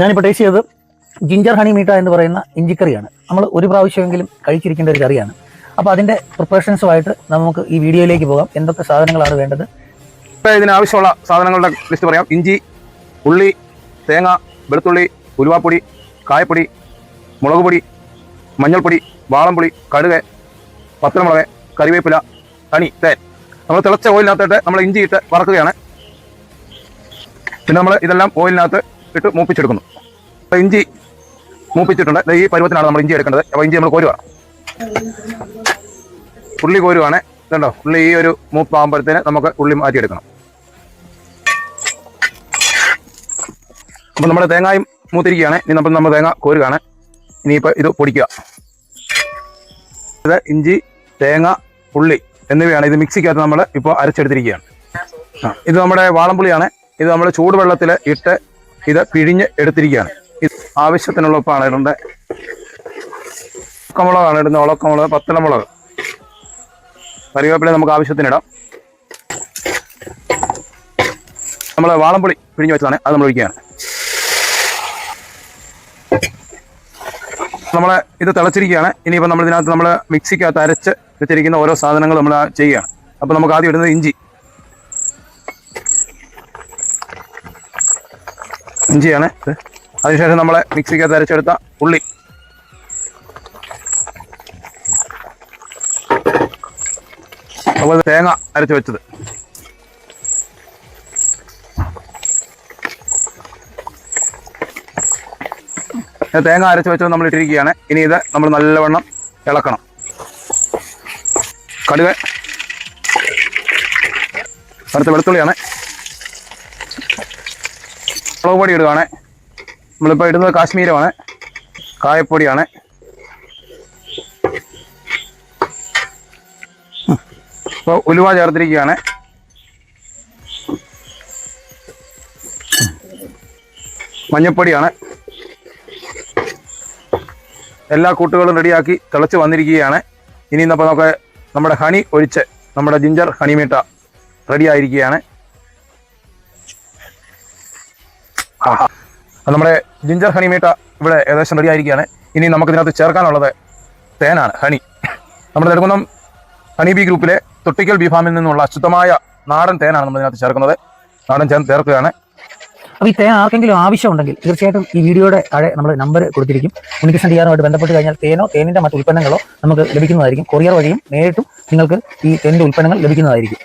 ഞാനിപ്പോൾ ടേസ്റ്റ് ചെയ്തത് ginger honey മീട്ട എന്ന് പറയുന്ന ഇഞ്ചിക്കറിയാണ്. നമ്മൾ ഒരു പ്രാവശ്യമെങ്കിലും കഴിച്ചിരിക്കേണ്ട ഒരു കറിയാണ്. അപ്പോൾ അതിൻ്റെ പ്രിപ്പറേഷൻസുമായിട്ട് നമുക്ക് ഈ വീഡിയോയിലേക്ക് പോകാം. എന്തൊക്കെ സാധനങ്ങളാണ് വേണ്ടത്? ഇതിനാവശ്യമുള്ള സാധനങ്ങളുടെ ലിസ്റ്റ് പറയാം. ഇഞ്ചി, ഉള്ളി, തേങ്ങ, വെളുത്തുള്ളി, ഉലുവാപ്പൊടി, കായപ്പൊടി, മുളക് പൊടി, മഞ്ഞൾപ്പൊടി, വാളംപുളി, കടുക്, പത്തലമുളക്, കറിവേപ്പില, ഹണി, തേൻ. നമ്മൾ തിളച്ച ഓയിലിനകത്തിട്ട് നമ്മൾ ഇഞ്ചി ഇട്ട് വറക്കുകയാണ്. പിന്നെ നമ്മൾ ഇതെല്ലാം ഓയിലിനകത്ത് ഇട്ട് മൂപ്പിച്ചെടുക്കുന്നു. അപ്പോൾ ഇഞ്ചി മൂപ്പിച്ചിട്ടുണ്ട്. ഈ പരുവത്തിനാണ് നമ്മൾ ഇഞ്ചി എടുക്കേണ്ടത്. അപ്പോൾ ഇഞ്ചി നമ്മൾ കോരുവാണ്. ഉള്ളി കോരുവാണ്. ഇതുണ്ടോ, ഉള്ളി ഈ ഒരു മൂപ്പാകുമ്പോഴത്തേന് നമുക്ക് ഉള്ളി മാറ്റിയെടുക്കണം. അപ്പോൾ നമ്മുടെ തേങ്ങയും മൂത്തിരിക്കുകയാണ്. ഇനി നമ്മൾ തേങ്ങ കോരുകയാണ്. ഇനിയിപ്പോൾ ഇത് പൊടിക്കുക. ഇത് ഇഞ്ചി, തേങ്ങ, ഉള്ളി എന്നിവയാണ്. ഇത് മിക്സിക്കകത്ത് നമ്മൾ ഇപ്പോൾ അരച്ചെടുത്തിരിക്കുകയാണ്. ഇത് നമ്മുടെ വാളംപുളിയാണ്. ഇത് നമ്മൾ ചൂടുവെള്ളത്തിൽ ഇട്ട് ഇത് പിഴിഞ്ഞ് എടുത്തിരിക്കുകയാണ്. ഇത് ആവശ്യത്തിനുള്ള ഉപ്പാണ് ഇടേണ്ടത്. ഉണക്കമുളകാണ് ഇടുന്നത്. ഉണക്കമുളക്, പത്തലമുളക്, കറിവേപ്പില നമുക്ക് ആവശ്യത്തിനിടാം. നമ്മൾ വാളംപുളി പിഴിഞ്ഞ് വെച്ചതാണ്, അത് നമ്മൾ ഒഴിക്കുകയാണ്. നമ്മൾ ഇത് തിളച്ചിരിക്കുകയാണ്. ഇനിയിപ്പോൾ നമ്മൾ ഇതിനകത്ത് നമ്മൾ മിക്സിക്കകത്ത് അരച്ച് വെച്ചിരിക്കുന്ന ഓരോ സാധനങ്ങൾ നമ്മൾ ചെയ്യുകയാണ്. അപ്പോൾ നമുക്ക് ആദ്യം ഇടുന്നത് ഇഞ്ചിയാണ്. അതിനുശേഷം നമ്മൾ മിക്സിക്കകത്ത് അരച്ചെടുത്ത ഉള്ളി, അതുപോലെ തേങ്ങ അരച്ച് വെച്ചത്, തേങ്ങ അരച്ച് വെച്ചത് നമ്മൾ ഇട്ടിരിക്കുകയാണ്. ഇനി ഇത് നമ്മൾ നല്ലവണ്ണം ഇളക്കണം. കടുക്, അടുത്ത വെളുത്തുള്ളിയാണ്. മുളക് പൊടി ഇടുകയാണ്. നമ്മളിപ്പോൾ ഇടുന്നത് കാശ്മീരമാണ്. കായപ്പൊടിയാണ്. ഇപ്പോൾ ഉലുവ ചേർത്തിരിക്കുകയാണ്. മഞ്ഞൾപ്പൊടിയാണ്. എല്ലാ കൂട്ടുകളും റെഡിയാക്കി തിളച്ച് വന്നിരിക്കുകയാണ്. ഇനി ഇപ്പോൾ നമുക്ക് നമ്മുടെ ഹണി ഒഴിച്ച് നമ്മുടെ ജിഞ്ചർ ഹണി മീട്ട റെഡി ആയിരിക്കുകയാണ്. നമ്മുടെ ജിഞ്ചർ ഹണി മീട്ട ഇവിടെ ഏകദേശം റെഡി ആയിരിക്കുകയാണ്. ഇനി നമുക്കിതിനകത്ത് ചേർക്കാനുള്ളത് തേനാണ്, ഹണി. നമ്മുടെ നെടുകുന്നം ഹണി ബി ഗ്രൂപ്പിലെ തൊട്ടിക്കൽ ബി ഫാമിൽ നിന്നുള്ള ശുദ്ധമായ നാടൻ തേനാണ് നമ്മൾ ഇതിനകത്ത് ചേർക്കുന്നത്. നാടൻ ചേർക്കുകയാണ്. അപ്പോൾ ഈ തേൻ ആർക്കെങ്കിലും ആവശ്യമുണ്ടെങ്കിൽ തീർച്ചയായിട്ടും ഈ വീഡിയോയുടെ താഴെ നമ്മൾ നമ്പർ കൊടുത്തിരിക്കും. കമ്മ്യൂണിക്കേഷൻ ചെയ്യാറുമായിട്ട് ബന്ധപ്പെട്ട് കഴിഞ്ഞാൽ തേനോ തേനിൻ്റെ മറ്റ് ഉൽപ്പന്നങ്ങളോ നമുക്ക് ലഭിക്കുന്നതായിരിക്കും. കൊറിയർ വഴിയും നേരിട്ടും നിങ്ങൾക്ക് ഈ തേനിൻ്റെ ഉൽപ്പന്നങ്ങൾ ലഭിക്കുന്നതായിരിക്കും.